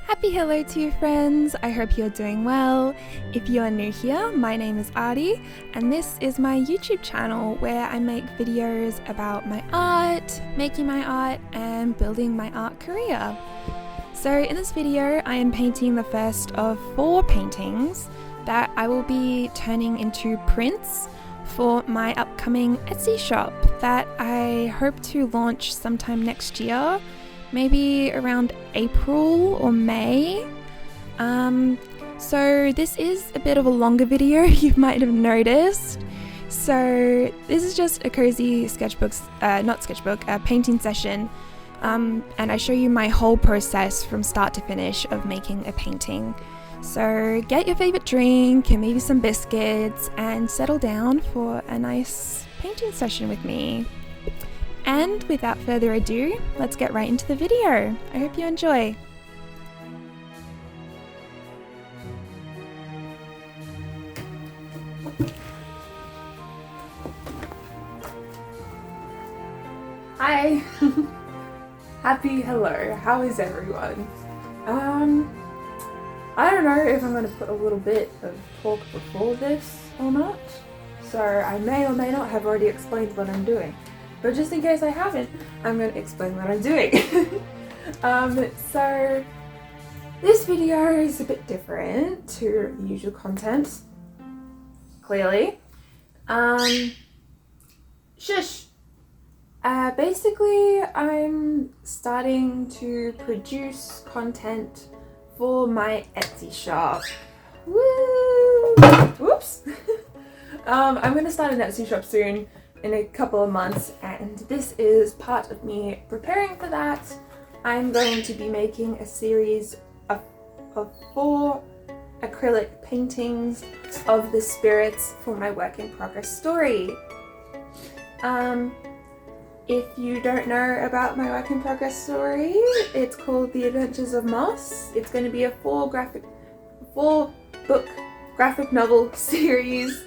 Happy hello to you friends, I hope you're doing well. If you are new here, my name is Artie and this is my YouTube channel where I make videos about my art, making my art and building my art career. So in this video I am painting the first of 4 paintings that I will be turning into prints for my upcoming Etsy shop that I hope to launch sometime next year. Maybe around April or May. So this is a bit of a longer video, you might have noticed. So this is just a cozy painting session. And I show you my whole process from start to finish of making a painting. So get your favorite drink and maybe some biscuits and settle down for a nice painting session with me. And without further ado, let's get right into the video. I hope you enjoy. Hi! Happy hello, how is everyone? I don't know if I'm going to put a little bit of talk before this or not, so I may or may not have already explained what I'm doing. But just in case I haven't, I'm going to explain what I'm doing. So this video is a bit different to usual content, clearly. Basically, I'm starting to produce content for my Etsy shop. Woo! Whoops! I'm going to start an Etsy shop soon, in a couple of months, and this is part of me preparing for that. I'm going to be making a series of 4 acrylic paintings of the spirits for my work in progress story. If you don't know about my work in progress story, it's called The Adventures of Moss. It's going to be a 4-book graphic novel series.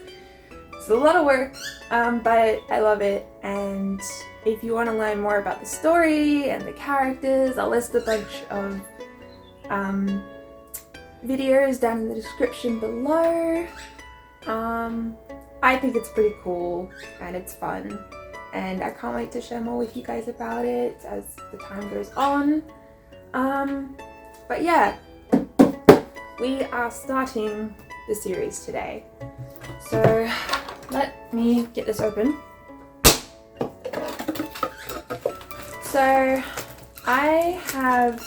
It's a lot of work, but I love it, and if you want to learn more about the story and the characters, I'll list a bunch of videos down in the description below. I think it's pretty cool and it's fun, and I can't wait to share more with you guys about it as the time goes on. But yeah, we are starting the series today. So let me get this open. So I have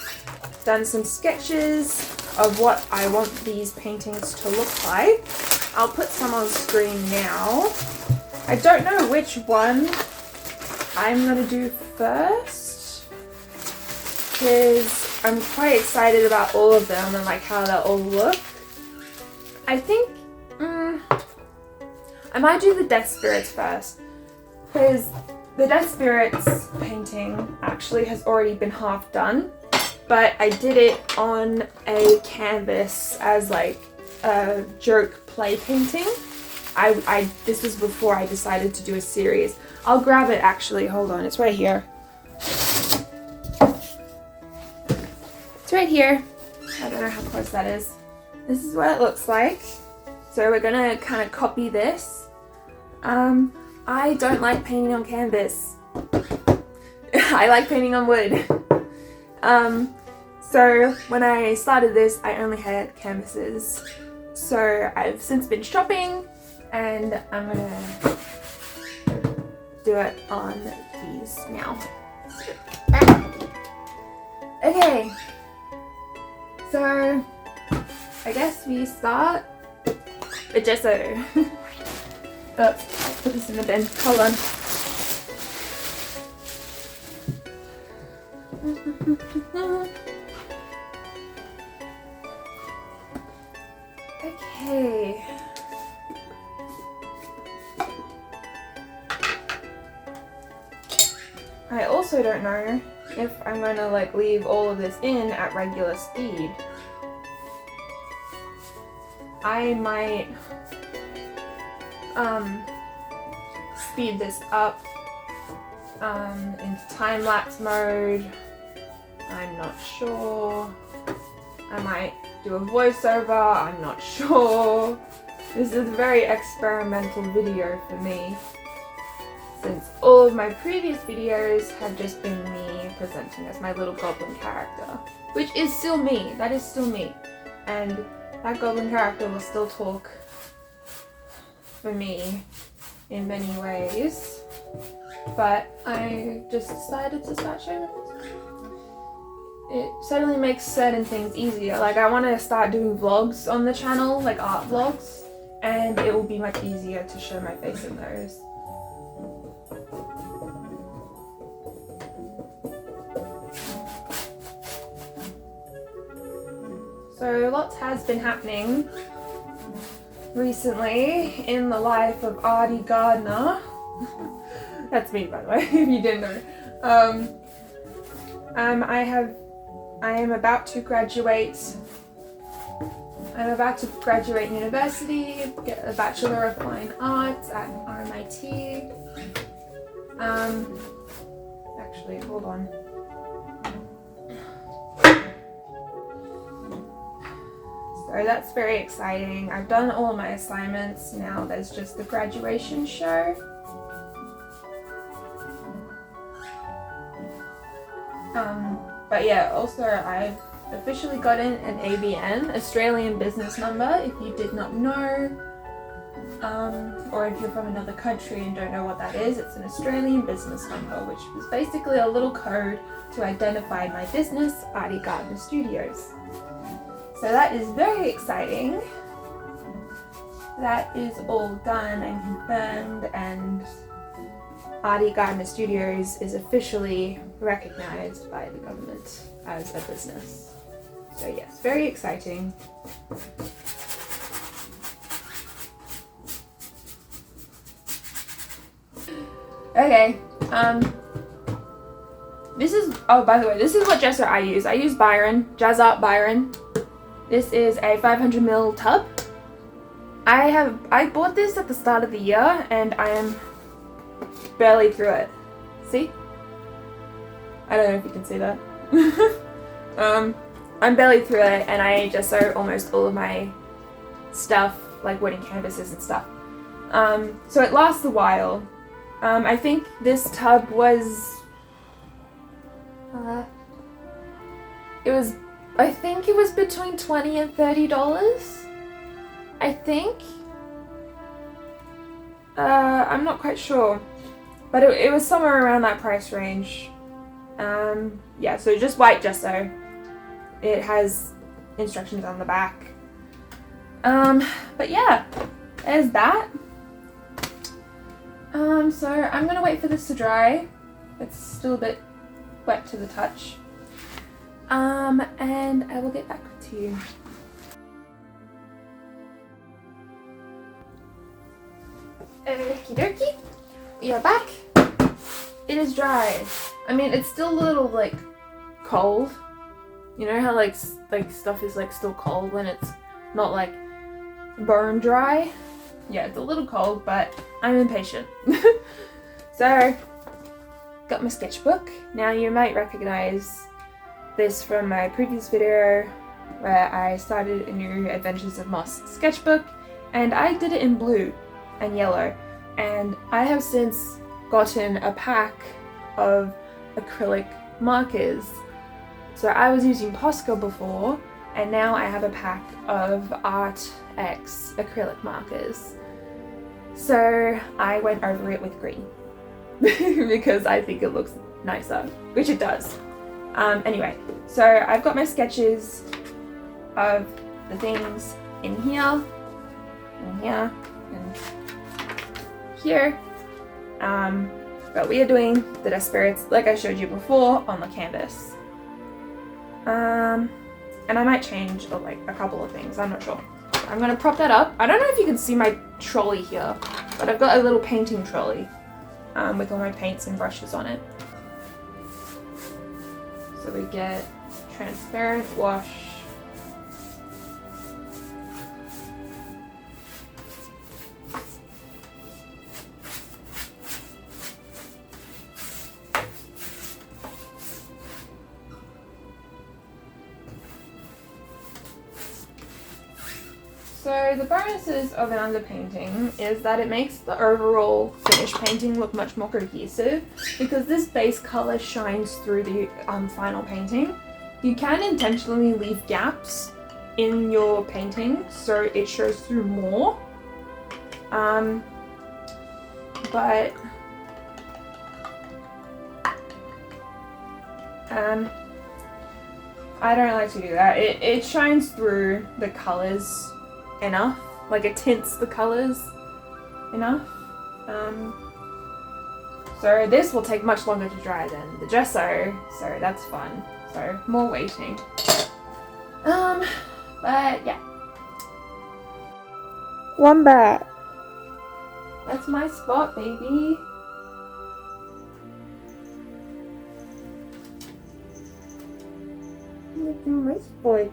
done some sketches of what I want these paintings to look like. I'll put some on screen now. I don't know which one I'm going to do first, because I'm quite excited about all of them and like how they'll all look. I think I might do the Death Spirits first, because the Death Spirits painting actually has already been half done, but I did it on a canvas as like a joke play painting. This was before I decided to do a series. I'll grab it actually, hold on, it's right here. It's right here. I don't know how close that is. This is what it looks like. So we're gonna kind of copy this. I don't like painting on canvas. I like painting on wood. So when I started this, I only had canvases. So I've since been shopping, and I'm gonna do it on these now. Okay. So I guess we start with gesso. I'll put this in the bin. Hold on. Okay. I also don't know if I'm going to like leave all of this in at regular speed. I might speed this up into time-lapse mode. I'm not sure. I might do a voiceover, I'm not sure. This is a very experimental video for me, since all of my previous videos have just been me presenting as my little goblin character, which is still me, that is still me. And that goblin character will still talk for me in many ways. But I just decided to start showing it. It certainly makes certain things easier. Like, I want to start doing vlogs on the channel, like art vlogs, and it will be much easier to show my face in those. So lots has been happening recently in the life of Artie Gardner. That's me, by the way, if you didn't know. I am about to graduate. I'm about to graduate university, get a Bachelor of Fine Arts at RMIT. Actually, hold on. So that's very exciting. I've done all my assignments. Now there's just the graduation show. But yeah, also I've officially gotten an ABN, Australian business number, if you did not know. Or if you're from another country and don't know what that is, it's an Australian business number, which is basically a little code to identify my business, Artie Gardner Studios. So that is very exciting. That is all done and confirmed, and Artie Gardner Studios is officially recognized by the government as a business. So yes, very exciting. Okay, this is, oh, by the way, this is what gesso I use. I use Byron, Jazz Art Byron. This is a 500ml tub. I bought this at the start of the year and I am barely through it. See? I don't know if you can see that. I'm barely through it, and I gesso almost all of my stuff, like wedding canvases and stuff. So it lasts a while. I think this tub was, I think it was between $20 and $30. I think. I'm not quite sure, but it was somewhere around that price range. Yeah, so just white gesso. It has instructions on the back. But yeah, there's that. So I'm gonna wait for this to dry. It's still a bit wet to the touch. And I will get back to you. Okie dokie, we are back. It is dry. I mean, it's still a little like cold. You know how like stuff is like still cold when it's not like bone dry? Yeah, it's a little cold, but I'm impatient. So, got my sketchbook. Now you might recognize this from my previous video where I started a new Adventures of Moss sketchbook, and I did it in blue and yellow, and I have since gotten a pack of acrylic markers. So I was using Posca before, and now I have a pack of Art X acrylic markers. So I went over it with green because I think it looks nicer, which it does. Anyway, so I've got my sketches of the things in here, and here, and here. But we are doing the Death Spirits like I showed you before on the canvas. And I might change like a couple of things, I'm not sure. I'm gonna prop that up. I don't know if you can see my trolley here, but I've got a little painting trolley with all my paints and brushes on it. So we get transparent wash. So the bonuses of an underpainting is that it makes the overall finished painting look much more cohesive because this base color shines through the final painting. You can intentionally leave gaps in your painting so it shows through more. But I don't like to do that. It shines through the colors enough, like it tints the colors enough. So this will take much longer to dry than the gesso, so that's fun. So more waiting. But yeah. Wombat. That's my spot, baby. Nice boy.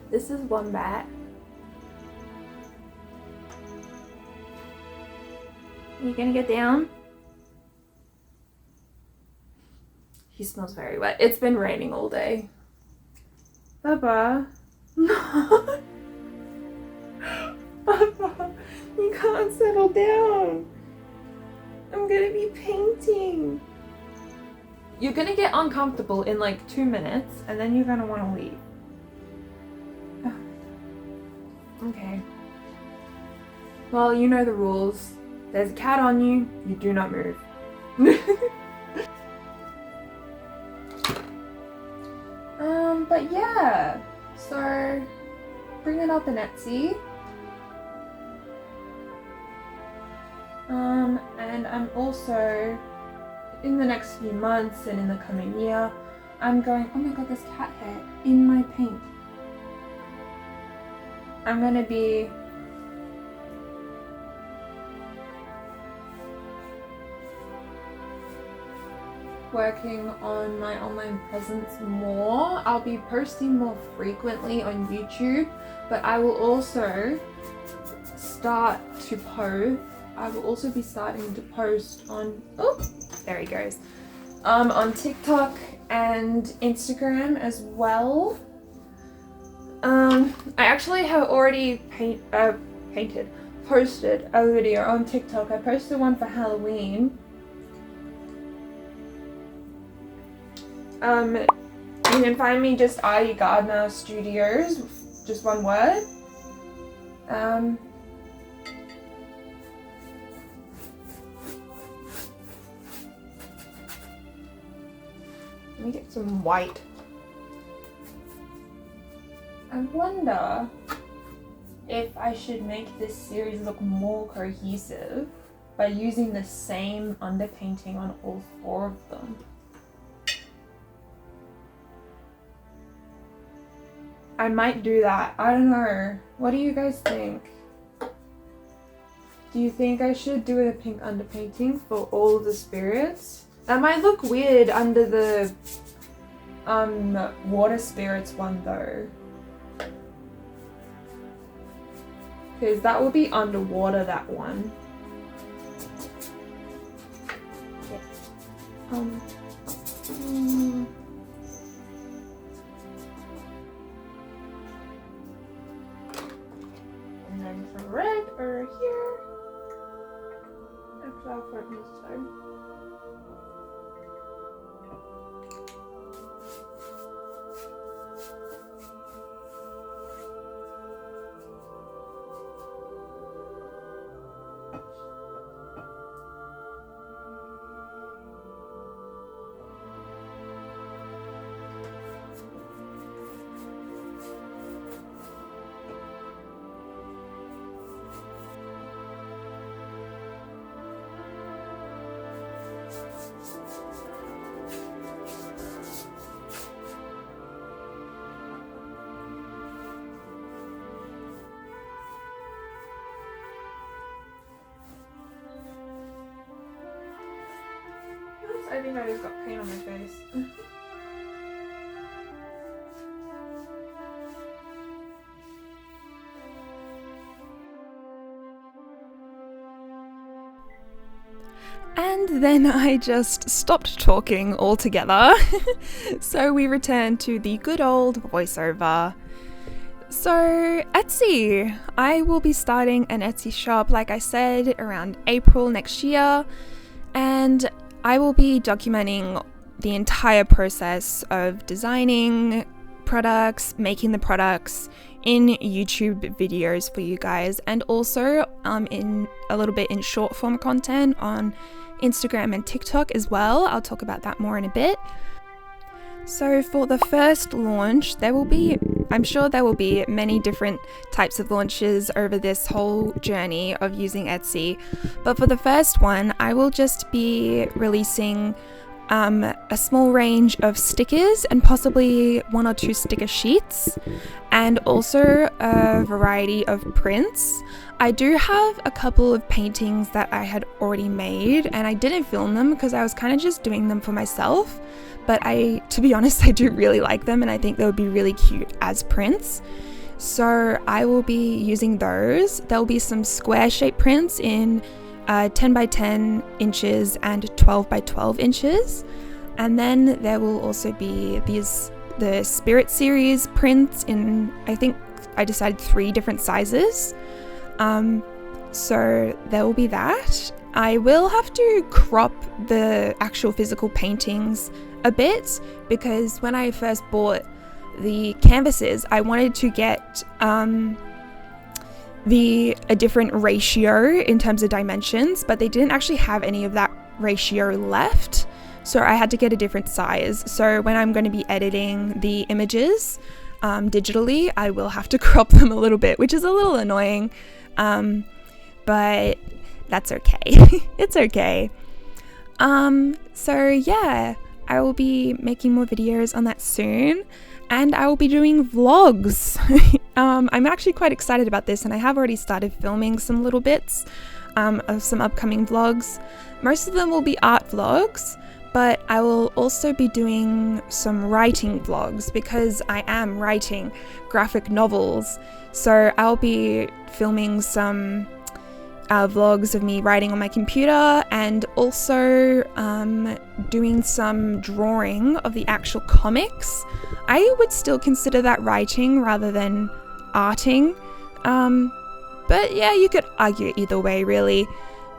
This is Wombat. Are you gonna get down? He smells very wet. It's been raining all day. Baba. No. Baba, you can't settle down. I'm gonna be painting. You're gonna get uncomfortable in like 2 minutes and then you're gonna wanna leave. Okay. Well, you know the rules. There's a cat on you, you do not move. But yeah, so bring it up in Etsy. And I'm also, in the next few months and in the coming year, I'm going, oh my god, there's cat hair in my paint. I'm gonna be working on my online presence more. I'll be posting more frequently on YouTube, but I will also start to post. I will also be starting to post on, oh, there he goes, on TikTok and Instagram as well. I actually have already posted a video on TikTok. I posted one for Halloween. You can find me just Artie Gardner Studios, just one word. Let me get some white. I wonder if I should make this series look more cohesive by using the same underpainting on all 4 of them. I might do that. I don't know. What do you guys think? Do you think I should do a pink underpainting for all of the spirits? That might look weird under the water spirits one though. Because that will be underwater, that one. And then some red over here. Actually, I'll put it this side. I think I just got paint on my face. And then I just stopped talking altogether. So we returned to the good old voiceover. So Etsy, I will be starting an Etsy shop, like I said, around April next year, and I will be documenting the entire process of designing products, making the products in YouTube videos for you guys, and also in a little bit in short form content on Instagram and TikTok as well. I'll talk about that more in a bit. So for the first launch, I'm sure there will be many different types of launches over this whole journey of using Etsy. But for the first one, I will just be releasing a small range of stickers and possibly 1 or 2 sticker sheets, and also a variety of prints. I do have a couple of paintings that I had already made, and I didn't film them because I was kind of just doing them for myself. But to be honest, I do really like them, and I think they would be really cute as prints. So I will be using those. There'll be some square shaped prints in 10 by 10 inches and 12 by 12 inches. And then there will also be the Spirit series prints in, I think I decided 3 different sizes. So there will be that. I will have to crop the actual physical paintings a bit, because when I first bought the canvases, I wanted to get a different ratio in terms of dimensions, but they didn't actually have any of that ratio left, so I had to get a different size. So when I'm going to be editing the images digitally, I will have to crop them a little bit, which is a little annoying, but that's okay. It's okay. So yeah, I will be making more videos on that soon, and I will be doing vlogs. I'm actually quite excited about this, and I have already started filming some little bits of some upcoming vlogs. Most of them will be art vlogs, but I will also be doing some writing vlogs because I am writing graphic novels. So I'll be filming some vlogs of me writing on my computer, and also doing some drawing of the actual comics. I would still consider that writing rather than arting, but yeah, you could argue either way really.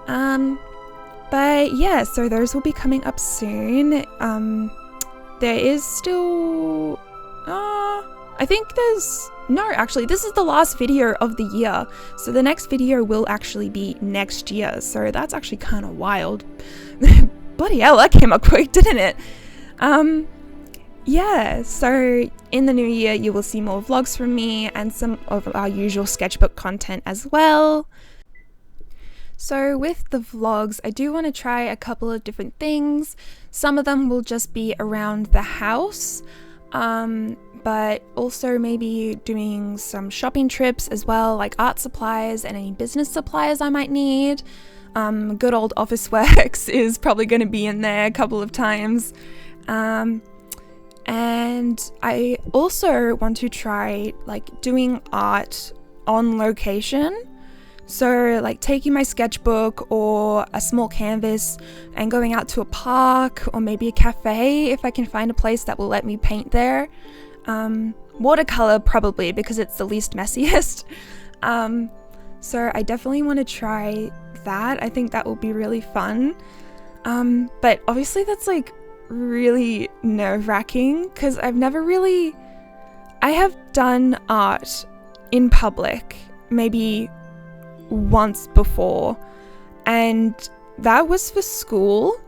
But yeah, so those will be coming up soon. There is still actually this is the last video of the year, so the next video will actually be next year, so that's actually kind of wild. Bloody hell, that came up quick, didn't it? Yeah, so in the new year you will see more vlogs from me and some of our usual sketchbook content as well. So with the vlogs, I do want to try a couple of different things. Some of them will just be around the house, but also maybe doing some shopping trips as well, like art supplies and any business supplies I might need. Good old Officeworks is probably going to be in there a couple of times. And I also want to try like doing art on location. So like taking my sketchbook or a small canvas and going out to a park or maybe a cafe if I can find a place that will let me paint there. Watercolor probably, because it's the least messiest. So I definitely want to try that. I think that will be really fun. But obviously that's like really nerve-wracking because I have done art in public maybe once before, and that was for school,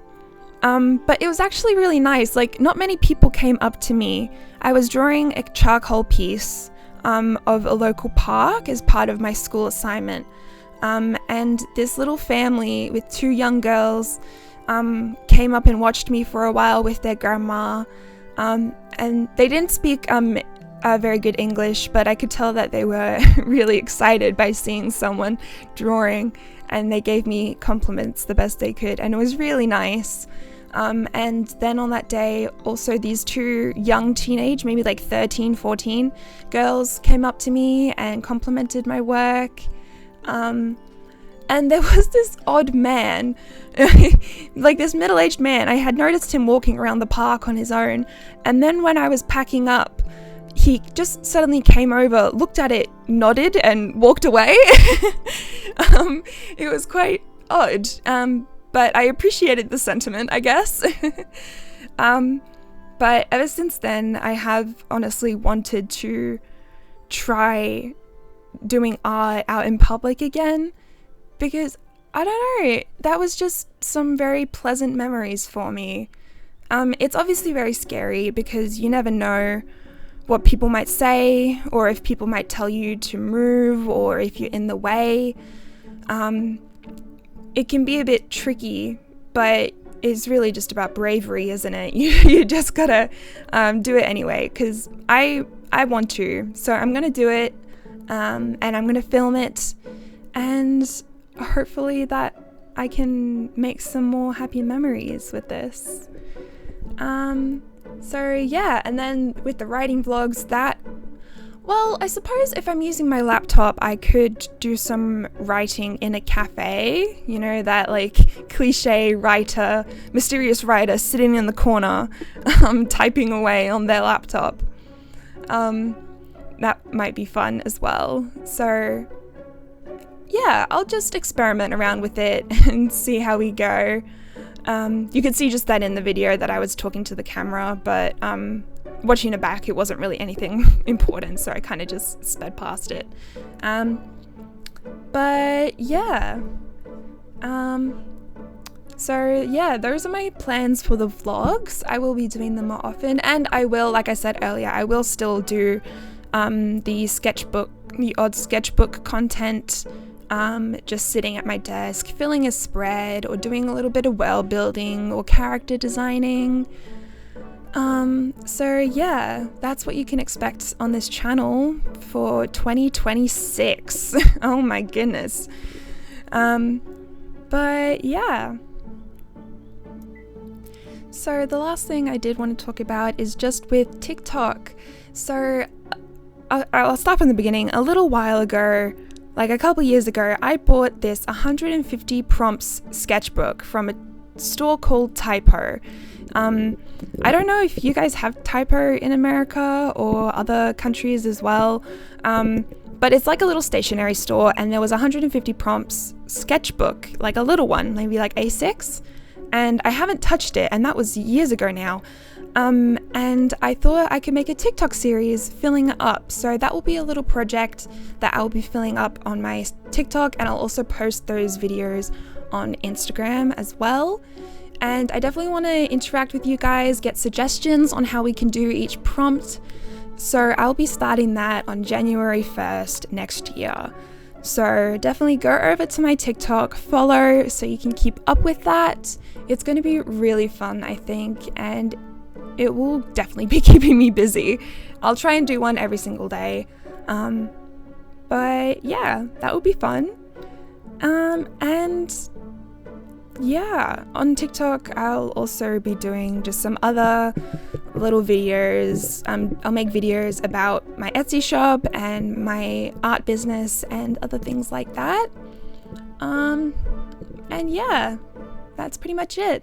but it was actually really nice. Like, not many people came up to me. I was drawing a charcoal piece of a local park as part of my school assignment, and this little family with 2 young girls came up and watched me for a while with their grandma, and they didn't speak very good English, but I could tell that they were really excited by seeing someone drawing, and they gave me compliments the best they could, and it was really nice. And then on that day, also these 2 young teenage, maybe like 13, 14 girls came up to me and complimented my work. And there was this odd man, like this middle-aged man. I had noticed him walking around the park on his own, and then when I was packing up, he just suddenly came over, looked at it, nodded, and walked away. It was quite odd, but I appreciated the sentiment, I guess. But ever since then, I have honestly wanted to try doing art out in public again, because I don't know, that was just some very pleasant memories for me. It's obviously very scary because you never know what people might say, or if people might tell you to move, or if you're in the way. It can be a bit tricky, but it's really just about bravery, isn't it? You just gotta do it anyway, because I want to, so I'm gonna do it, and I'm gonna film it, and hopefully that I can make some more happy memories with this. So yeah, and then with the writing vlogs, well, I suppose if I'm using my laptop, I could do some writing in a cafe, you know, that like cliche writer, mysterious writer sitting in the corner, typing away on their laptop. That might be fun as well. So yeah, I'll just experiment around with it and see how we go. You could see just that in the video that I was talking to the camera, but watching it back, it wasn't really anything important, so I kind of just sped past it. But yeah. So yeah, those are my plans for the vlogs. I will be doing them more often, and I will, like I said earlier, I will still do the odd sketchbook content, just sitting at my desk, filling a spread, or doing a little bit of world building or character designing. So yeah, that's what you can expect on this channel for 2026. Oh my goodness. But yeah. So the last thing I did want to talk about is just with TikTok. So I'll start from the beginning. A little while ago, like a couple years ago, I bought this 150 prompts sketchbook from a store called Typo. I don't know if you guys have Typo in America or other countries as well, but it's like a little stationery store, and there was 150 prompts sketchbook, like a little one, maybe like A6, and I haven't touched it, and that was years ago now. And I thought I could make a TikTok series filling it up. So that will be a little project that I'll be filling up on my TikTok, and I'll also post those videos on Instagram as well. And I definitely want to interact with you guys, get suggestions on how we can do each prompt. So I'll be starting that on January 1st next year. So definitely go over to my TikTok, follow, so you can keep up with that. It's going to be really fun, I think, and it will definitely be keeping me busy. I'll try and do one every single day. But yeah, that would be fun. And yeah, on TikTok, I'll also be doing just some other little videos. I'll make videos about my Etsy shop and my art business and other things like that. And yeah, that's pretty much it.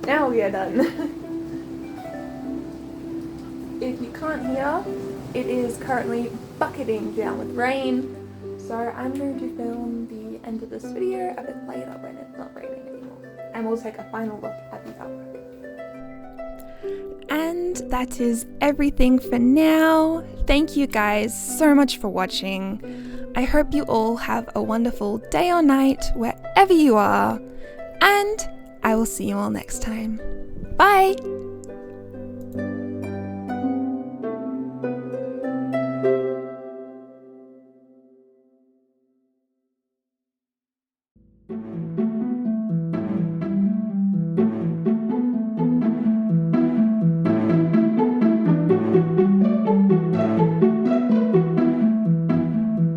Now we are done. If you can't hear, it is currently bucketing down with rain, so I'm going to film the end of this video a bit later when it's not raining anymore, and we'll take a final look at the artwork. And that is everything for now. Thank you guys so much for watching. I hope you all have a wonderful day or night wherever you are, and I will see you all next time. Bye!